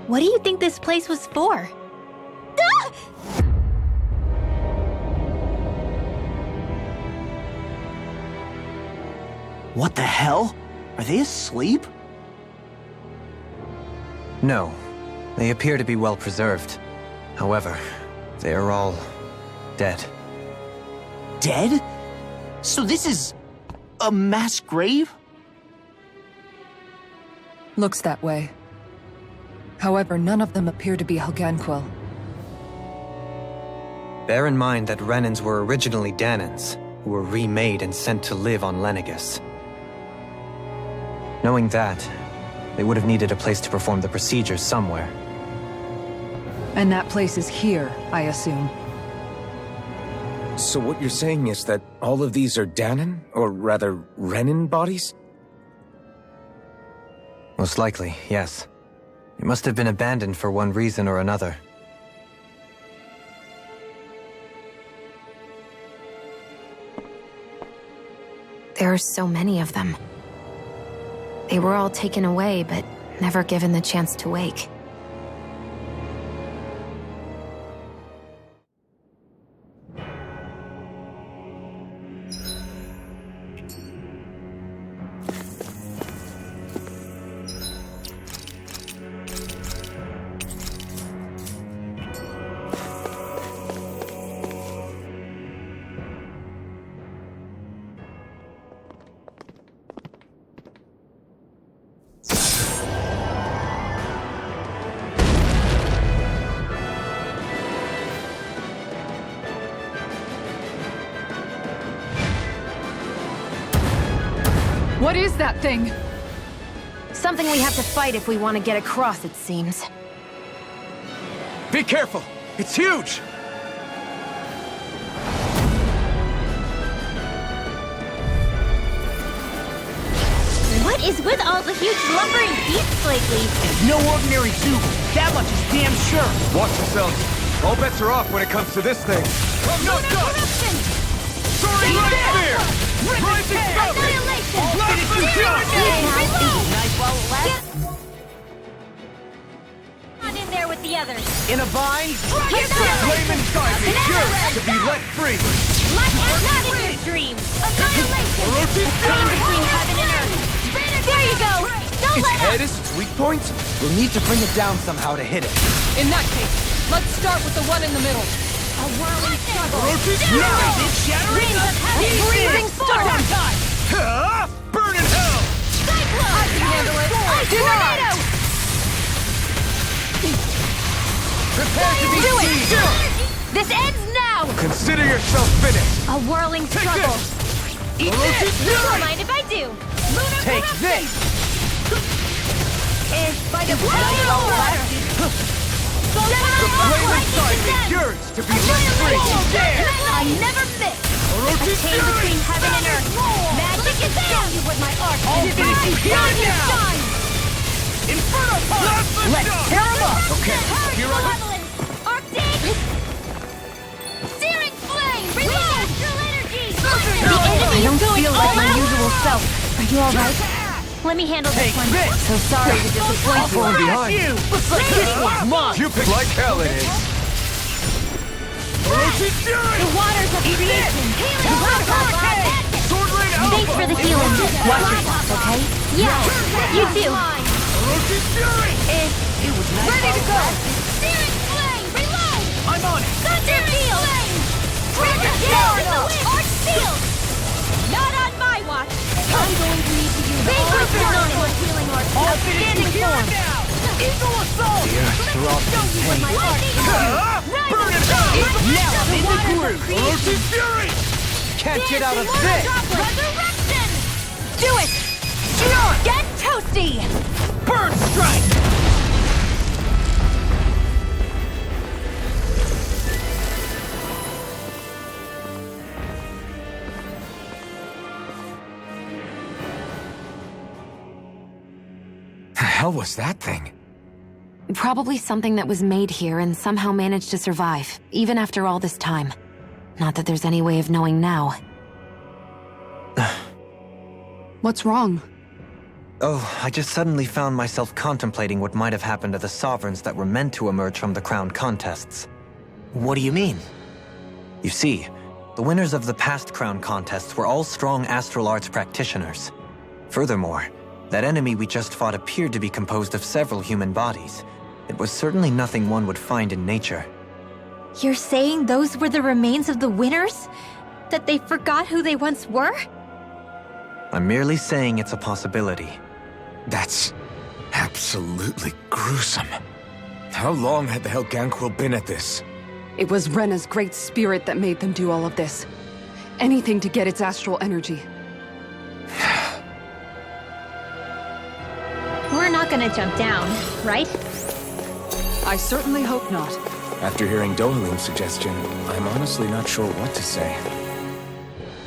What do you think this place was for? Ah! What the hell? Are they asleep? No. They appear to be well preserved. However, they are all dead. Dead? So this is a mass grave? Looks that way. However, none of them appear to be Helganquil. Bear in mind that Renans were originally Danans, who were remade and sent to live on Lenegus. Knowing that, they would have needed a place to perform the procedures somewhere. And that place is here, I assume. So what you're saying is that all of these are Danan, or rather, Renan bodies? Most likely, yes. It must have been abandoned for one reason or another. There are so many of them. They were all taken away, but never given the chance to wake. What is that thing? Something we have to fight if we want to get across, it seems. Be careful! It's huge! What is with all the huge lumbering beasts lately? No ordinary zoo. That much is damn sure. Watch yourselves. All bets are off when it comes to this thing. No corruption! Soaring right there! Rising falcon! Annihilation! Nice while it lasts. Not in there with the others. In a bind. Flame inside me, yours to be let free! Not in your dreams. Annihilation! Pain between heaven and earth. There you go! Don't Its let head up! is its weak point? We'll need to bring it down somehow to hit it. In that case, let's start with the one in the middle. A whirling struggle. Now it's shattering Winds of heaven. Breathing storm. Burn in hell! Cyclone. I can handle it. Tornado. Prepare to be Do it. seized! This ends now. Consider yourself finished! A whirling Take struggle. this! Eat this. Don't mind if I do. Lunar Take corruption. this! Is by the water. The flame inside me, yours to be let free! I never miss. A chain between heaven and earth. Magic is show you what my art can do. Shine. Inferno punch! Let's tear him up! Okay, here I go. Arctic. Searing flame. Release astral energy. I don't feel like my usual self. Are you all right? Let me handle this one. So sorry to disappoint you. Falling behind! Looks like this one's mine! You pick like hell it is! The waters of creation. Sword Rain Alpha! Thanks for the healing. Watch yourself, okay? Yeah, you too. It was nice. Ready to go. Searing flame. Reload. I'm on it. Thunder field. Trigger down. Arch field. Not on my watch. I'm going to need to use all of your healing arts. Outstanding form. Eagle assault! They're all With my art. Burn it down! Now I'm in the groove! Orochi's Fury! Can't get out of this! Resurrection. Do it. Shion! Get toasty. Bird strike! The hell was that thing? Probably something that was made here and somehow managed to survive, even after all this time. Not that there's any way of knowing now. What's wrong? Oh, I just suddenly found myself contemplating what might have happened to the sovereigns that were meant to emerge from the crown contests. What do you mean? You see, the winners of the past crown contests were all strong astral arts practitioners. Furthermore, that enemy we just fought appeared to be composed of several human bodies. It was certainly nothing one would find in nature. You're saying those were the remains of the winners? That they forgot who they once were? I'm merely saying it's a possibility. That's absolutely gruesome. How long had the Helganquil been at this? It was Rena's great spirit that made them do all of this. Anything to get its astral energy. We're not gonna jump down, right? I certainly hope not. After hearing Dohalim's suggestion, I'm honestly not sure what to say.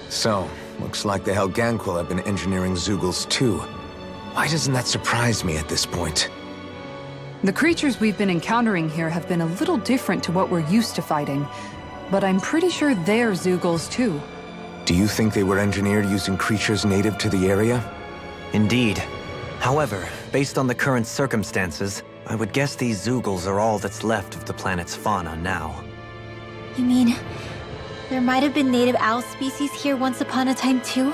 So, looks like the Helganquil have been engineering Zeugles too. Why doesn't that surprise me at this point? The creatures we've been encountering here have been a little different to what we're used to fighting, but I'm pretty sure they're Zeugles too. Do you think they were engineered using creatures native to the area? Indeed. However, based on the current circumstances, I would guess these Zeugles are all that's left of the planet's fauna now. You mean, there might have been native owl species here once upon a time too?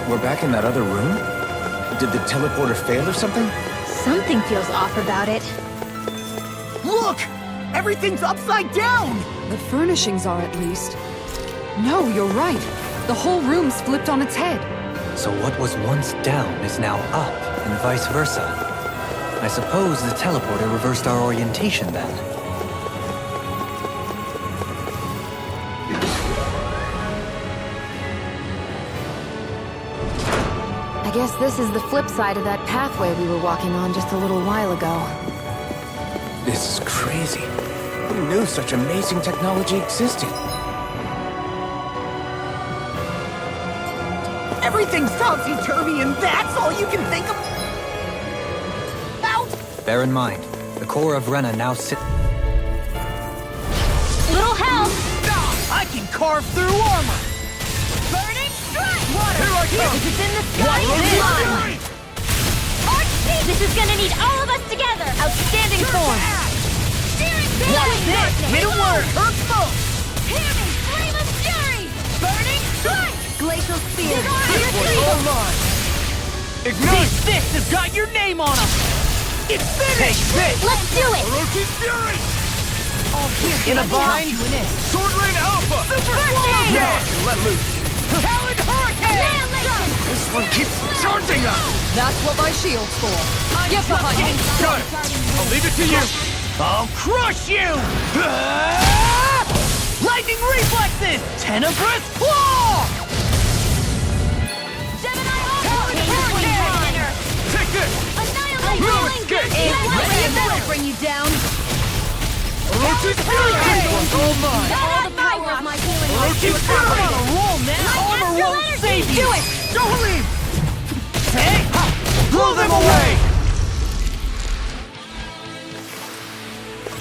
We're back in that other room? Did the teleporter fail or something? Something feels off about it. Look! Everything's upside down! The furnishings are, at least. No, you're right. The whole room's flipped on its head. So what was once down is now up, and vice versa. I suppose the teleporter reversed our orientation then. I guess this is the flip side of that pathway we were walking on just a little while ago. This is crazy. Who knew such amazing technology existed? Everything's topsy-turvy and that's all you can think of? Bear in mind, the core of Rena now sits... Little help! I can carve through armor! Burning strike! Here I come! If it's in the sky, it's mine! Arch Speed! This is gonna need all of us together! Outstanding form! Steering madness! Hit a word! Hurt folks! Hear me! Flame of fury! Burning strike! Glacial spear! Hold on! Ignite! This has got your name on them! It's finished! Let's do it! Orochi's fury! In a bind! Sword Rain Alpha! Super Saiyan! Yeah! Let loose! Talon Hurricane! This one keeps charging us! That's what my shield's for. Get behind me! Got it! I'll leave it to you! I'll crush you! Lightning reflexes! Tenebrous claw! Gemini Talon Hurricane! Take this! Annihilate No rolling escape! good! Ready? That'll bring you down! Orochi Spirit! Handling's all mine! Not on my watch! My healing Orochi Spirit! On a roll now! Armor won't save you! Do it! Don't leave! Hey! Blow them away!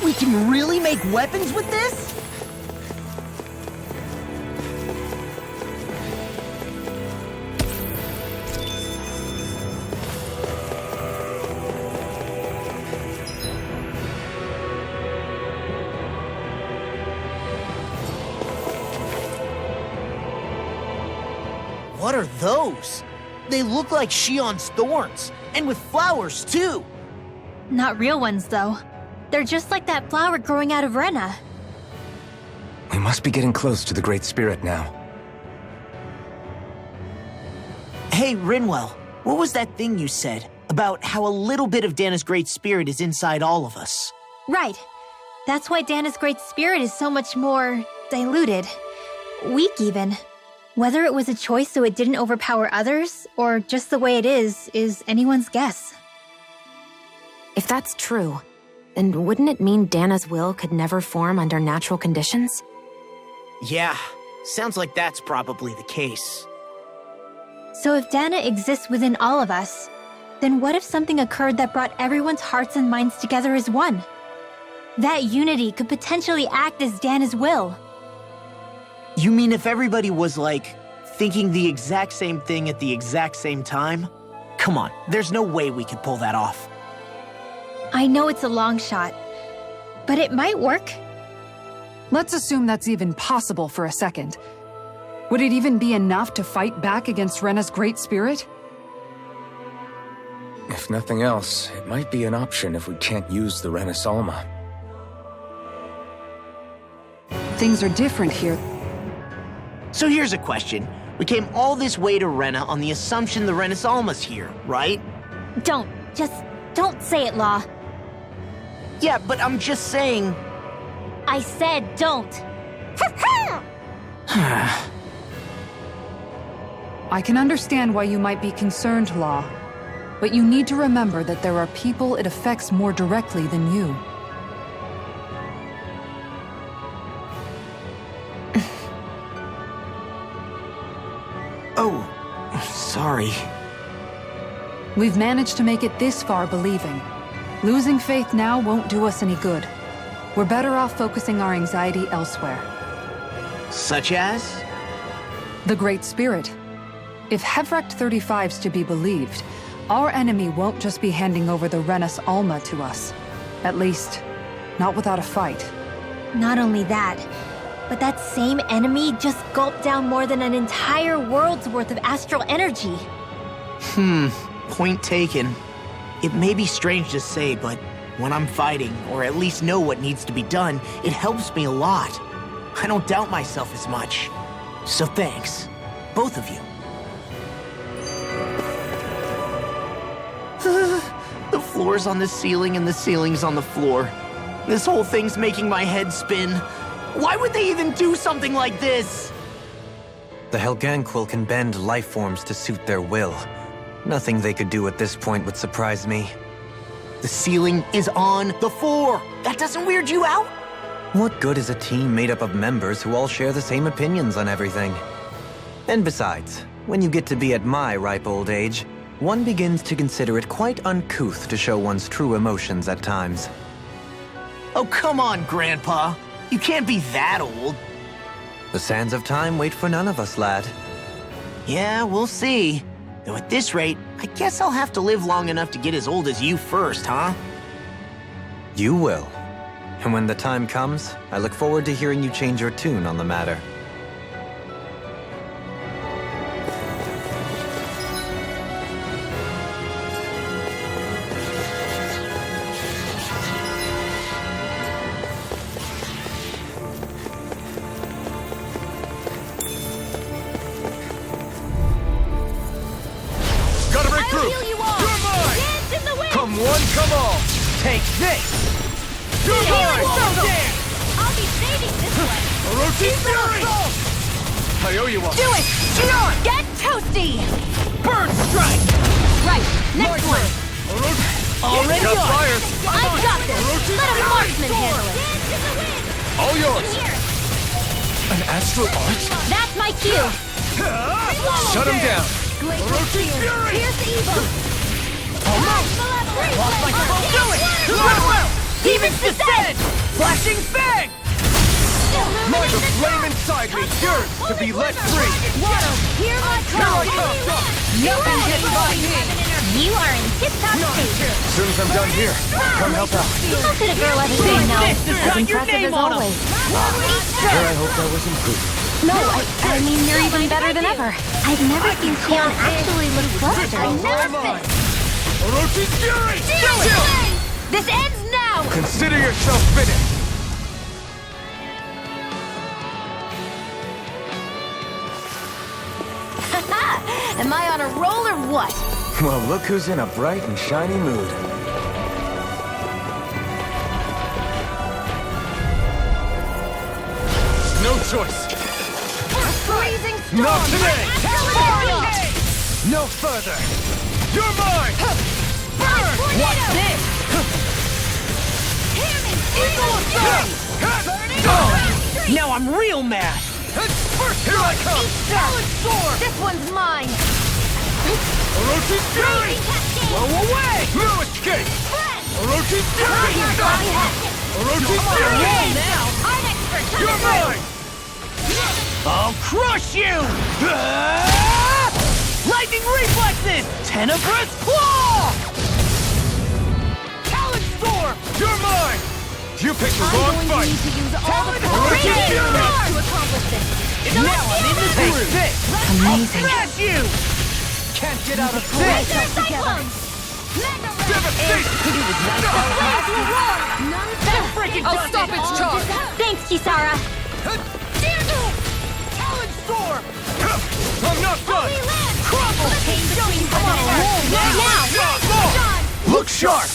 We can really make weapons with this? What are those? They look like Shion's thorns, and with flowers too. Not real ones, though. They're just like that flower growing out of Rena. We must be getting close to the Great Spirit now. Hey, Rinwell, what was that thing you said about how a little bit of Dana's Great Spirit is inside all of us? Right. That's why Dana's Great Spirit is so much more diluted. Weak, even. Whether it was a choice so it didn't overpower others, or just the way it is anyone's guess. If that's true, then wouldn't it mean Dana's will could never form under natural conditions? Yeah, sounds like that's probably the case. So if Dana exists within all of us, then what if something occurred that brought everyone's hearts and minds together as one? That unity could potentially act as Dana's will. You mean if everybody was, like, thinking the exact same thing at the exact same time? Come on, there's no way we could pull that off. I know it's a long shot, but it might work. Let's assume that's even possible for a second. Would it even be enough to fight back against Rena's Great Spirit? If nothing else, it might be an option if we can't use the Renis Alma. Things are different here. So here's a question. We came all this way to Rena on the assumption the Renis Alma's here, right? Don't say it, Law. Yeah, but I'm just saying... I said don't. I can understand why you might be concerned, Law. But you need to remember that there are people it affects more directly than you. Oh, sorry. We've managed to make it this far believing. Losing faith now won't do us any good. We're better off focusing our anxiety elsewhere. Such as? The Great Spirit. If Hevrecht 35's to be believed, our enemy won't just be handing over the Renis Alma to us. At least, not without a fight. Not only that, but that same enemy just gulped down more than an entire world's worth of astral energy. Point taken. It may be strange to say, but when I'm fighting, or at least know what needs to be done, it helps me a lot. I don't doubt myself as much. So thanks, both of you. The floor's on the ceiling and the ceiling's on the floor. This whole thing's making my head spin. Why would they even do something like this? The Helganquil can bend life forms to suit their will. Nothing they could do at this point would surprise me. The ceiling is on the floor. That doesn't weird you out? What good is a team made up of members who all share the same opinions on everything? And besides, when you get to be at my ripe old age, one begins to consider it quite uncouth to show one's true emotions at times. Oh, come on, Grandpa. You can't be that old. The sands of time wait for none of us, lad. Yeah, we'll see. Though at this rate, I guess I'll have to live long enough to get as old as you first, huh? You will. And when the time comes, I look forward to hearing you change your tune on the matter. Gotta break through! I'll heal you all! You're mine! Dance in the wind! Come one, come all! Take this! You're mine! So dance! I'll be saving this one! Orochi Fury! I owe you one! Do it! Shion! Get toasty! Bird strike! Right, next one! Orochi! Already Got yours. fire! I got this! Orochi Let a Fury! marksman handle it! All yours! Here! An astral arch? That's my cue! Shut him down! Glacial Spear! Pierce evil! Lost my control! Do it! Well! Demon's Descent! Flashing Fang! My the flame inside me yearns to be let free! Waddle, hear my call! Nothing gets by me! You are in tip-top shape! As soon as I'm done here, come help out. How could a girl ever say no? This has got your name on him! Here I hope that was improved. No, I mean, you're even better than ever. I've never seen Sion actually look flustered. Orochi's Fury! Do it! This ends now! Consider yourself finished! Am I on a roll or what? Well, look who's in a bright and shiny mood. No choice. Freezing storm! Not today! Fire! No further! You're mine! What's this? Hear me! Now I'm real mad! Here I come! This one's mine! Orochi's Fury! Blow away! No escape! Orochi's Fury! Orochi's Roll Fury! now! I'm expert! You're mine! I'll crush you! Lightning reflexes! Tenebrous claw! Talon storm! You're mine! You picked the wrong fight! to use all the Orochi's Fury! to accomplish this! Now I'm in the Take groove! this! Amazing! I'll smash you! Can't get out of Break this! their cyclones! Devastation! I'll stop its charge! Thanks, Kisara! Talon storm! I'm not done! Crumble! Now! Look sharp!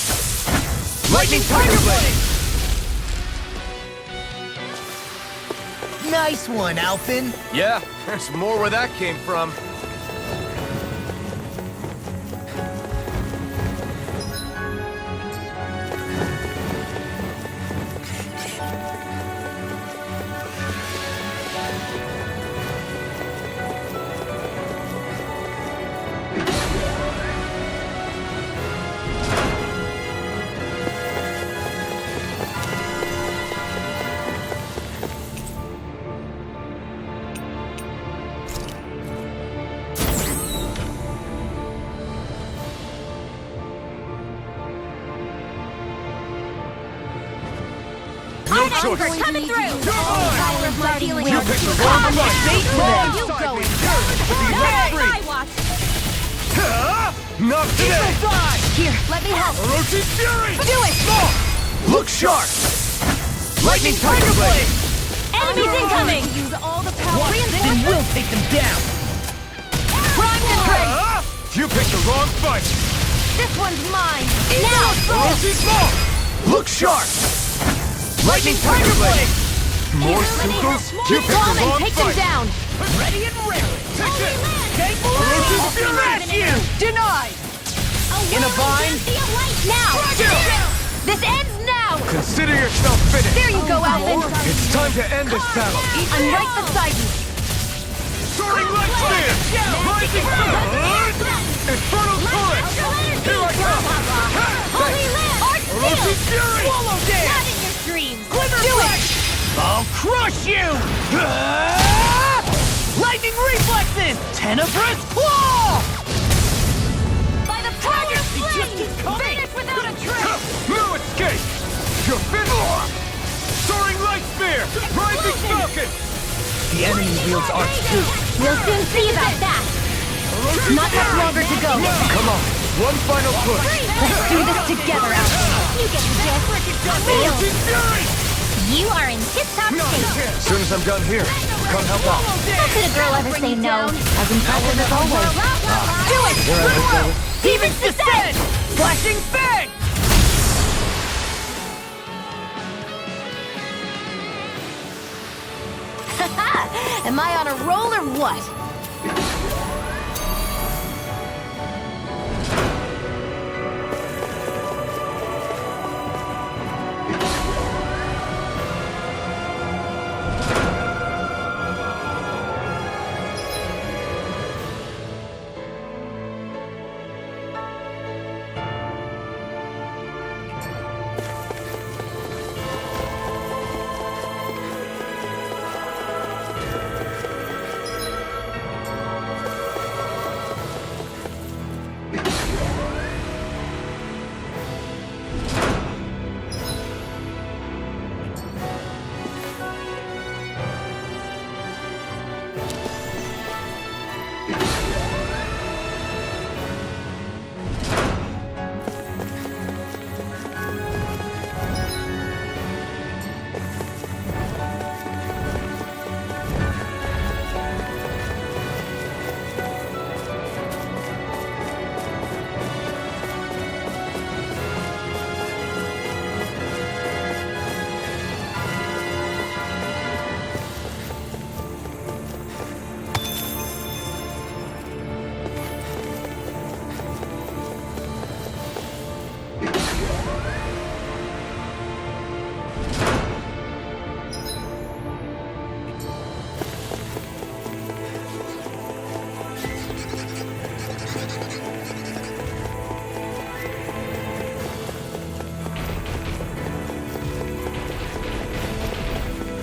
Lightning Tiger Blade! Nice one, Alphin. Yeah, there's more where that came from. No choice! Coming through! You're mine! Dealing You picked the wrong fight! You going? To be let free! I watch! Not today! Here, let me help! Orochi's Fury! Do it! Look sharp! Lightning Tiger Blade! Enemies incoming! Use all the power and we'll take them down! Prime disgrace! You picked the wrong fight! This one's mine! Now! Orochi's Maw! Look sharp! Lightning Tiger Blade! More Sucos? You picked the wrong Take them fight! down! Ready and raring! Take this! Take Orochi's Fury! Smash you! Denied! In a vine? Now! This ends now! Consider yourself finished! There you go, Alvin! It's time to end this battle! I'm right beside you! Soaring Light Spear! Rising Sun! Infernal Torrent! Here I come! Holy Land! Art Orochi's Fury! Swallow Not dance! in your dreams! Glimmer Do Flash! I'll crush you! Lightning reflexes! Tenebrous claw! By the power of Just flame! keep coming! Finish without a trace! No escape! You're finished! Soaring Light Spear! Rising Falcon! The enemy wields arts too. We'll soon see about that! Not much longer to go! Come on, one final push! Let's do this together, Alvin! You get the gist! Orochi's Fury! You are in tip-top shape! As soon as I'm done here, come help out. How could a girl ever say no? As impressive as always. Do it! Demon's Descent! Flashing Fang! Am I on a roll or what?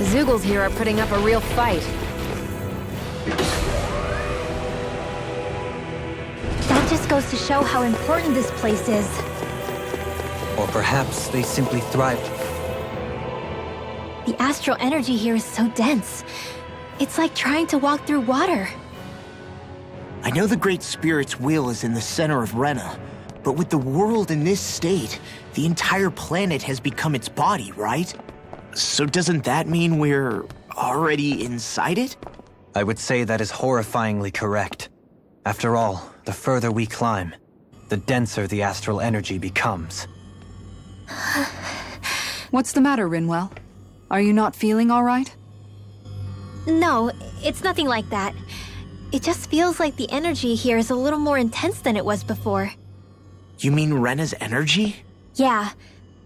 Zeugles here are putting up a real fight. That just goes to show how important this place is. Or perhaps they simply thrived. The astral energy here is so dense. It's like trying to walk through water. I know the Great Spirit's will is in the center of Rena, but with the world in this state, the entire planet has become its body, right? So doesn't that mean we're already inside it? I would say that is horrifyingly correct. After all, the further we climb, the denser the astral energy becomes. What's the matter, Rinwell? Are you not feeling all right? No, it's nothing like that. It just feels like the energy here is a little more intense than it was before. You mean Rena's energy? Yeah,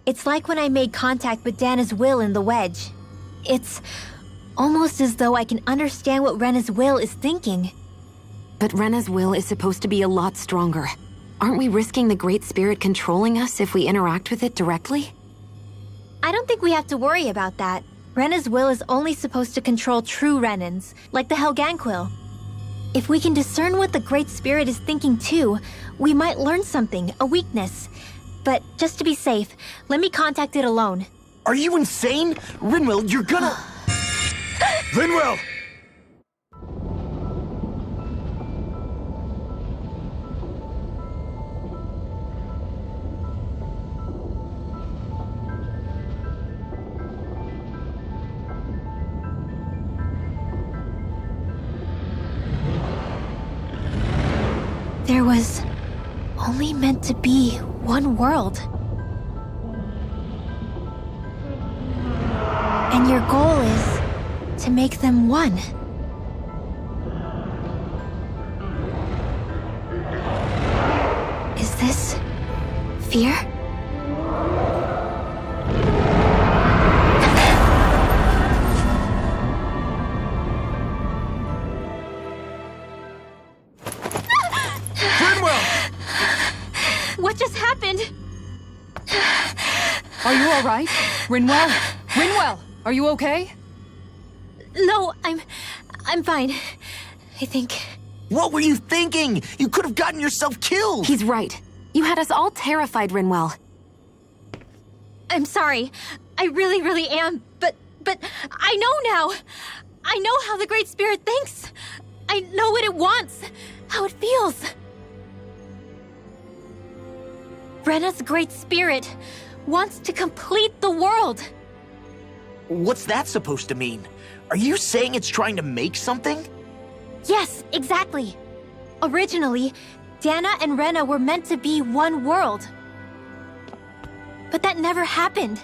it's like when I made contact with Dana's will in the wedge. It's almost as though I can understand what Rena's will is thinking. But Rena's will is supposed to be a lot stronger. Aren't we risking the Great Spirit controlling us if we interact with it directly? I don't think we have to worry about that. Rena's will is only supposed to control true Renans, like the Helganquil. If we can discern what the Great Spirit is thinking too, we might learn something, a weakness. But just to be safe, let me contact it alone. Are you insane? Rinwell, you're gonna... Rinwell! There was only meant to be one world. And your goal is to make them one. Is this fear? What just happened? Are you all right? Rinwell? Rinwell, are you okay? No, I'm fine. I think. What were you thinking? You could have gotten yourself killed! He's right. You had us all terrified, Rinwell. I'm sorry. I really am. But I know now. I know how the Great Spirit thinks. I know what it wants, how it feels. Rena's Great Spirit wants to complete the world. What's that supposed to mean? Are you saying it's trying to make something? Yes, exactly. Originally, Dana and Rena were meant to be one world. But that never happened.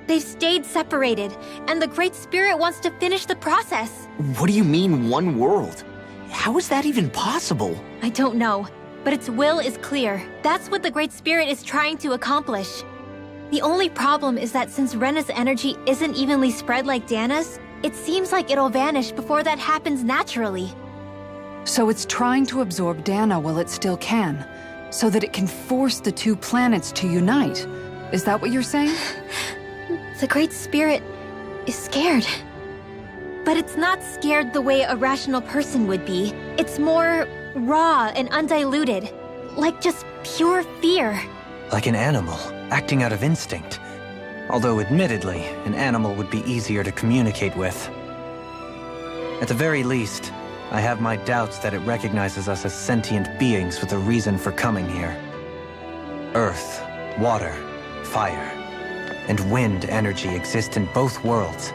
They've stayed separated, and the Great Spirit wants to finish the process. What do you mean, one world? How is that even possible? I don't know, but its will is clear. That's what the Great Spirit is trying to accomplish. The only problem is that since Rena's energy isn't evenly spread like Dana's, it seems like it'll vanish before that happens naturally. So it's trying to absorb Dana while it still can, so that it can force the two planets to unite. Is that what you're saying? The Great Spirit is scared. But it's not scared the way a rational person would be. It's more raw and undiluted, like just pure fear. Like an animal, acting out of instinct. Although admittedly, an animal would be easier to communicate with. At the very least, I have my doubts that it recognizes us as sentient beings with a reason for coming here. Earth, water, fire, and wind energy exist in both worlds,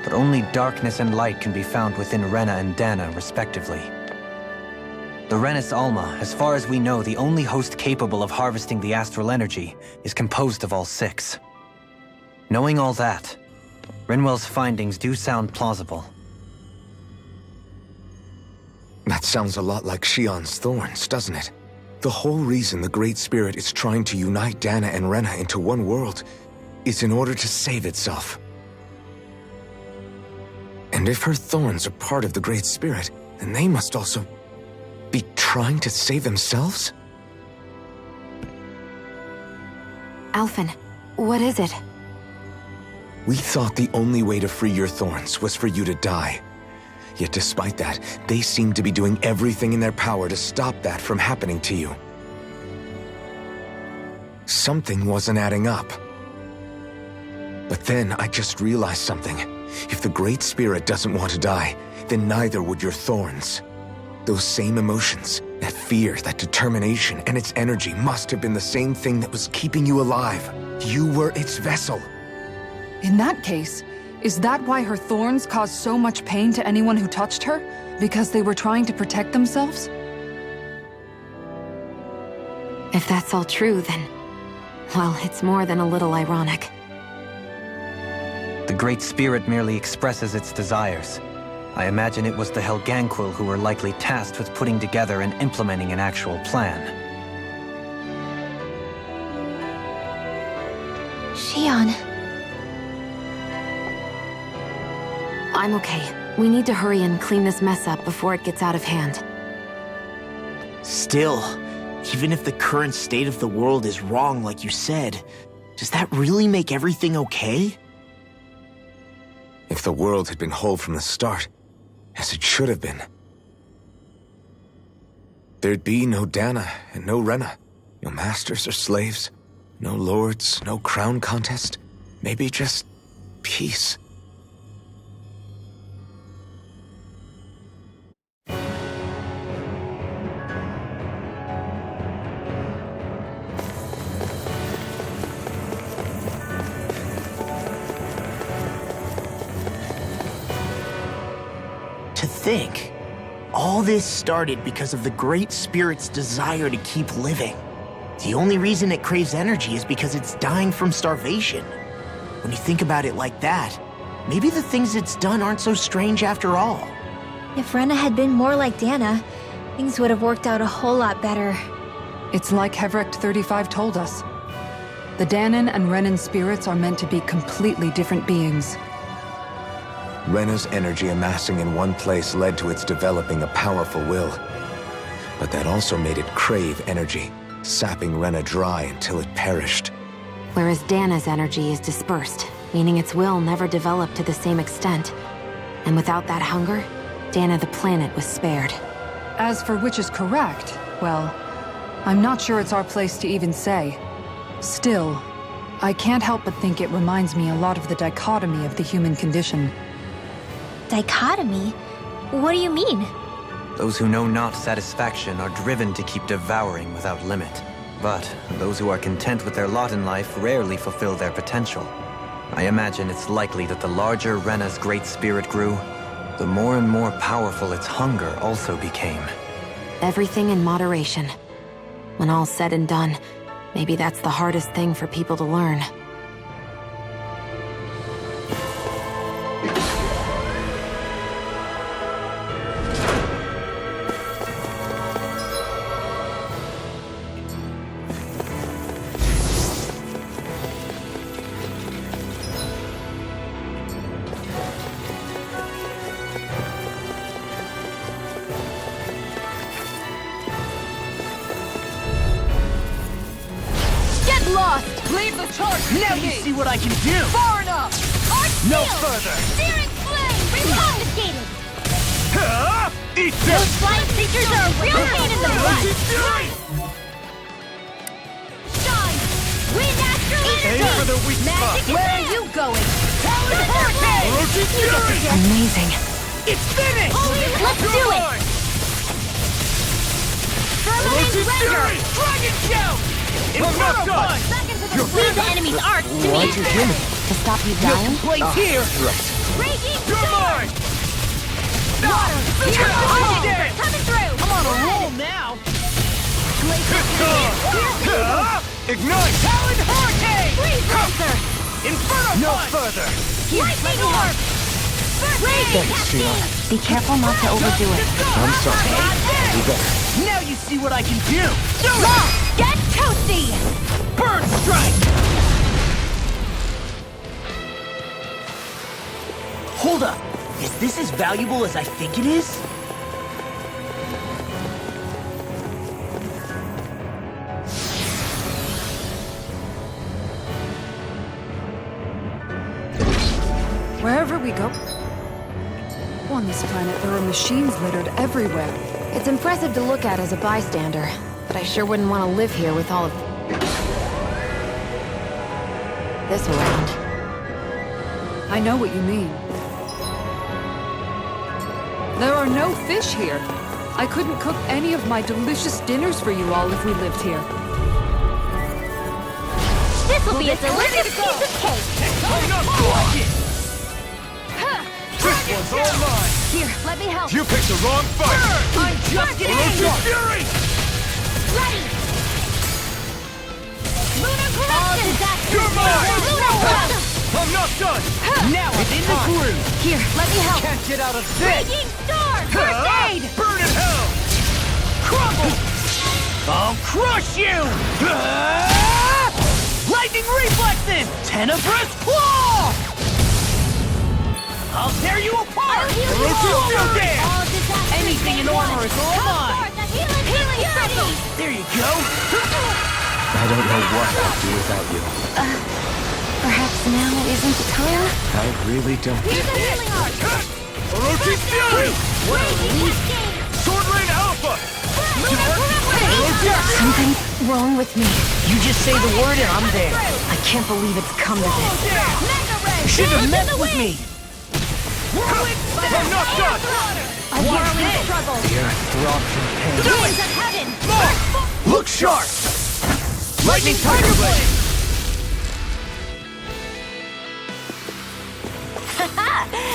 but only darkness and light can be found within Rena and Dana, respectively. The Renis Alma, as far as we know, the only host capable of harvesting the astral energy, is composed of all six. Knowing all that, Rinwell's findings do sound plausible. That sounds a lot like Shion's thorns, doesn't it? The whole reason the Great Spirit is trying to unite Dana and Rena into one world is in order to save itself. And if her thorns are part of the Great Spirit, then they must also be trying to save themselves? Alphen, what is it? We thought the only way to free your thorns was for you to die. Yet despite that, they seem to be doing everything in their power to stop that from happening to you. Something wasn't adding up. But then I just realized something. If the Great Spirit doesn't want to die, then neither would your thorns. Those same emotions, that fear, that determination, and its energy must have been the same thing that was keeping you alive. You were its vessel. In that case, is that why her thorns caused so much pain to anyone who touched her? Because they were trying to protect themselves? If that's all true, then... well, it's more than a little ironic. The Great Spirit merely expresses its desires. I imagine it was the Helganquil who were likely tasked with putting together and implementing an actual plan. Xion. I'm okay. We need to hurry and clean this mess up before it gets out of hand. Still, even if the current state of the world is wrong like you said, does that really make everything okay? If the world had been whole from the start, as it should have been, there'd be no Dana and no Rena, no masters or slaves, no lords, no crown contest, maybe just peace. To think, all this started because of the Great Spirit's desire to keep living. The only reason it craves energy is because it's dying from starvation. When you think about it like that, maybe the things it's done aren't so strange after all. If Rena had been more like Dana, things would have worked out a whole lot better. It's like Hevrecht 35 told us. The Danan and Renan spirits are meant to be completely different beings. Rena's energy amassing in one place led to its developing a powerful will. But that also made it crave energy, sapping Rena dry until it perished. Whereas Dana's energy is dispersed, meaning its will never developed to the same extent. And without that hunger, Dana the planet was spared. As for which is correct, well, I'm not sure it's our place to even say. Still, I can't help but think it reminds me a lot of the dichotomy of the human condition. Dichotomy? What do you mean? Those who know not satisfaction are driven to keep devouring without limit. But those who are content with their lot in life rarely fulfill their potential. I imagine it's likely that the larger Rena's Great Spirit grew, the more and more powerful its hunger also became. Everything in moderation. When all's said and done, maybe that's the hardest thing for people to learn. Leave the charge! Now you see what I can do! Far enough! No further! Searing flame! Reconfiscated! Eat Those this! flying creatures are a real pain in the butt! Shine! Wind astral energy! Aim for the weak spot! Magic Where are you going? Talon Hurricane! Amazing. It's finished! Let's do it! Firmament render! Dragon shout! Inferno punch! Leave the enemy's arcs to me! To stop you No dying? complaints here! Raging You're sword! mine! Water! Fierce Come fire! Coming through! I'm on a roll now! Glacial Fury! Ignite! Talon Hurricane! Freeze Lancer! Inferno no punch! Further! Lightning Orb! Raging Cascade! Be careful not to overdo it. I'm sorry. You better. Now you see what I can do! Lost! Get toasty! Bird strike! Hold up! Is this as valuable as I think it is? go. On this planet, there are machines littered everywhere. It's impressive to look at as a bystander, but I sure wouldn't want to live here with all of this around. I know what you mean. There are no fish here. I couldn't cook any of my delicious dinners for you all if we lived here. This will be a delicious piece of cake! This one's all mine! Here, let me help. You picked the wrong fight! I'm just getting Ferocious Fury! ready! Lunar corruption! You're mine! Lunar corruption! I'm not done! Now I'm in the groove! Here, let me help. Can't get out of this! Raging storm! First aid! Burn in hell! Crumble! I'll crush you! Lightning reflexes! Tenebrous claw! I'll tear you apart! All Dance! Anything in armor is all mine! Healing ready! There you go! I don't know what I'd do without you. Perhaps now isn't the time? I really don't. Here's a healing art! Orochi Fury! What a relief! Sword Rain Alpha! Something's wrong with me. You just say the word and I'm there. I can't believe it's come to this. You shouldn't have messed with me. I'm not done! A whirling struggle! The earth throbs in pain. Winds of heaven! Look sharp! Lightning Tiger Blade!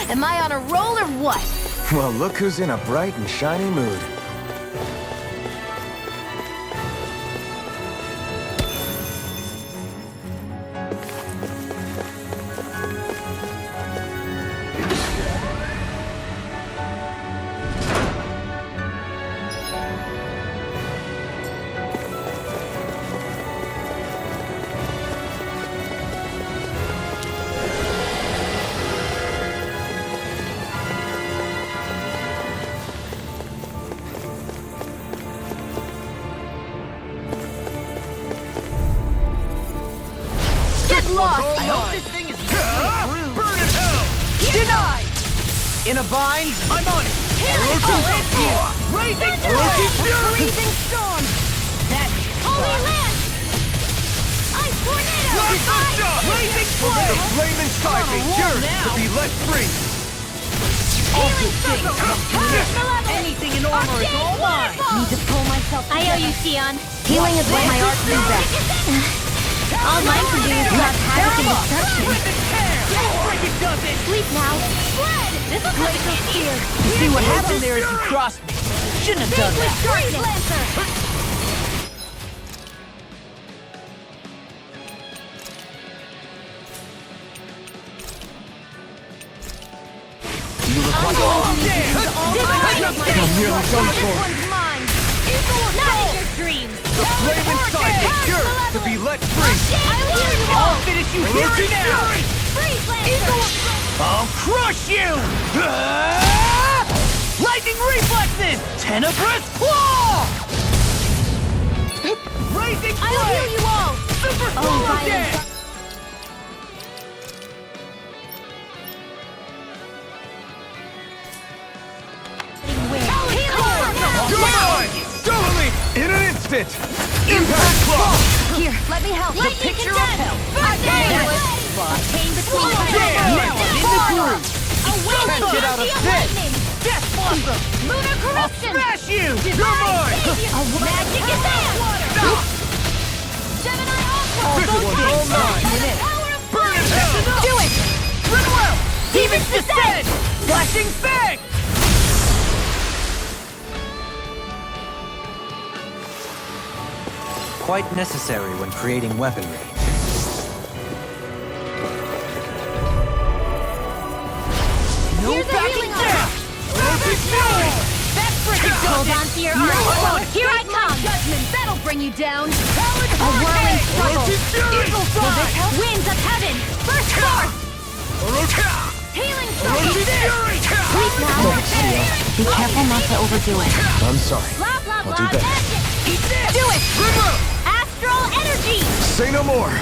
Am I on a roll or what? Well, look who's in a bright and shiny mood. I hope this thing is Burn in hell! denied. In a bind, I'm on it. Raising Fury! Freezing storm! Holy Lance! Ice tornado! Raising Flame! Flame inside me yearns to be let free! Healing strike! Anything in armor is all mine. Need to pull myself I owe you, Sion. Healing is what my art do best. All mine can do is cause havoc and destruction. Sleep now. This will come in handy. You see what happened there is you crossed me. Shouldn't have done that. Freeze Lancer! You look like I'm nearly done This for. one's mine. Not in your dreams. The flame inside me yearns to be let free! I will heal you I'll all. finish you here and now! Freeze Lancer! I'll crush you! Lightning reflexes! Tenebrous claw! Raising I will heal you all. Super swallow dance! You're mine! Totally! In an instant! Impact claw! Here, let me help. The picture of hell. Pain between Now I'm in the groove! Can't get out of this. Death Blossom! Lunar I'll corruption! smash you! You're mine! Magic advance! Gemini Ultra! This one's all mine! Burn in hell! Do it! Ridwell! Demon's Descent! Flashing Fang! Quite necessary when creating weaponry. No Here's a backing healing down! That's pretty good! Hold on to your arm! Here I come! Judgment, that'll bring you down! A whirling struggle! Evil Will this help? Winds of heaven! First force! Healing strike! Sleep now. Be careful not to overdo it. I'm sorry. Blah blah I'll blah! do better. Magic! Do it! Astral energy! Say no more.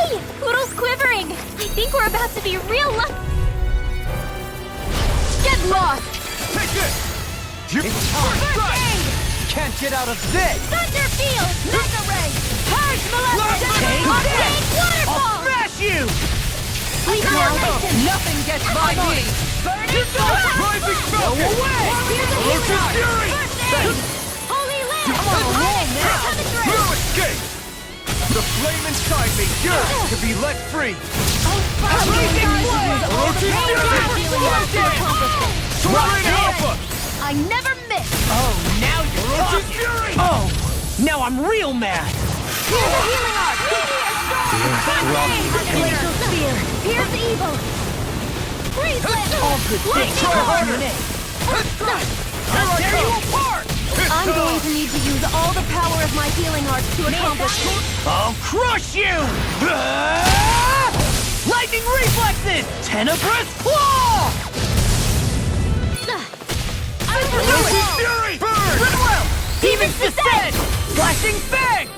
Hey! Poodle's quivering! I think we're about to be real lucky. Get lost! Take this! Can't get out of this! Thunder Field! Mega Ray! Purge Take Molestation! this! I'll Waterfall! smash you! Retaliation! Nothing gets by me! Burning Rising Falcon! Here's a Ferocious Fury! Holy Land! I'm on a roll now! Penetrate! No escape! The flame inside me yearns to be let free! Amazing Ferocious Fury! Soaring Alpha! I never miss! Oh, now you're Ferocious Fury! Oh, now I'm real mad! Here's a healing art! Glacial Spear! Here's evil! Freeze Lancer! All good things Lightning come Bolt! from me! I'll tear you apart! I'm going to need to use all the power of my healing arts to accomplish this. I'll crush you! Lightning reflexes! Tenebrous claw! Ferocious Fury! Burn! Goodwill! Demon's Descent! Flashing Fang!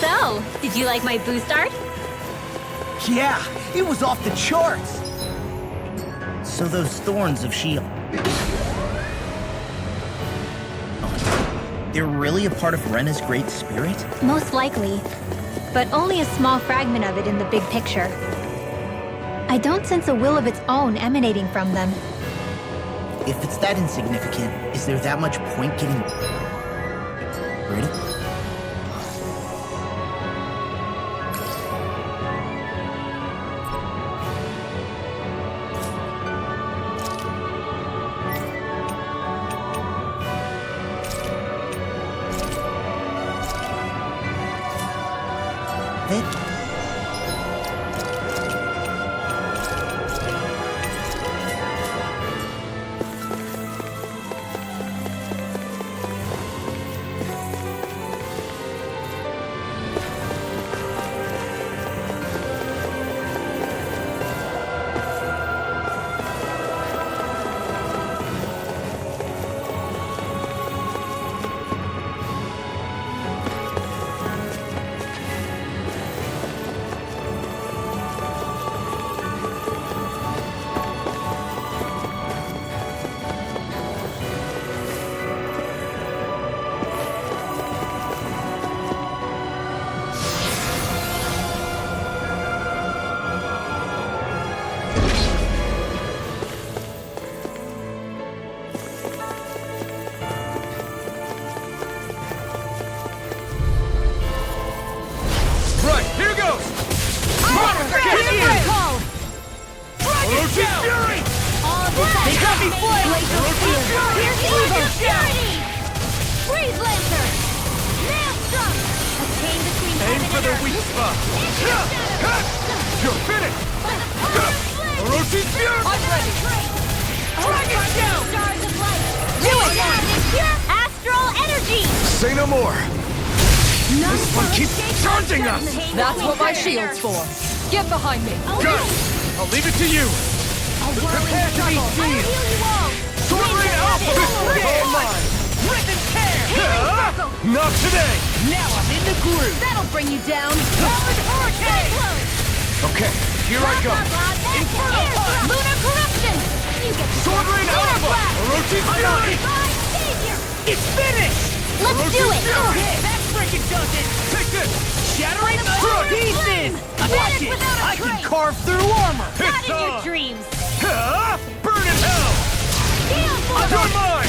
So, did you like my boost art? Yeah, it was off the charts. So those thorns of shield. They're really a part of Rena's great spirit? Most likely, but only a small fragment of it in the big picture. I don't sense a will of its own emanating from them. If it's that insignificant, is there that much point getting rid of it? Say no more! This one keeps charging us! That's what my shield's for. Get behind me. Good! I'll leave it to you! Prepare to be seen! Sword Rain Alpha! This one's all mine! Rip and tear! Not today! Now I'm in the groove! That'll bring you down! Powered Hurricane! Okay, here I go! Inferno Punch! Lunar Corruption! You get Sword Rain Alpha! Orochi's Fury! It's finished! Let's do it! That freaking does it! Take this! Shattering pieces! Watch it! I can carve through armor! Not in your dreams! Burn in hell! You're mine!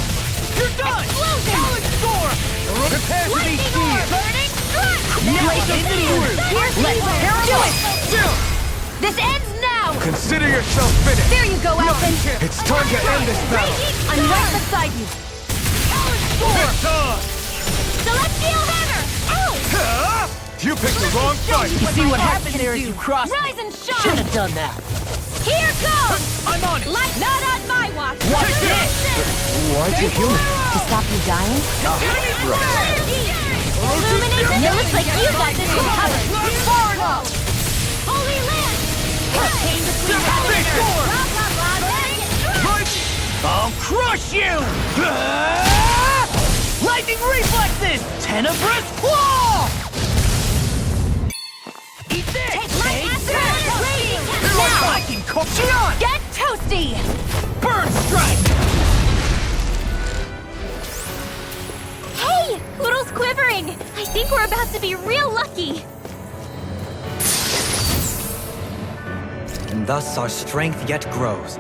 You're done! Solid storm! Prepare to be seen! Burning strike! Now I'm in the groove! Let's do it! Still! This ends now! Consider yourself finished! There you go, Alvin! It's time to end this battle! I'm right beside you! It's on! Celestial Hammer! Ow! You picked the wrong fight! You see what happens there as you cross me? Rise and shine! Should have done that. Here goes! I'm on it! Not on my watch! Watch this! Why'd you heal me? To stop you dying? Illuminate! It looks like you got this one covered! Far enough! Holy Land! Hurricane between heaven and earth! Blah, blah, blah, I'll crush you! Lightning Lightning reflexes! Tenebrous claw! Eat this! Take this! Now! I can cook you on! Get toasty! Burn strike! Hey! Poodle's quivering! I think we're about to be real lucky! And thus our strength yet grows.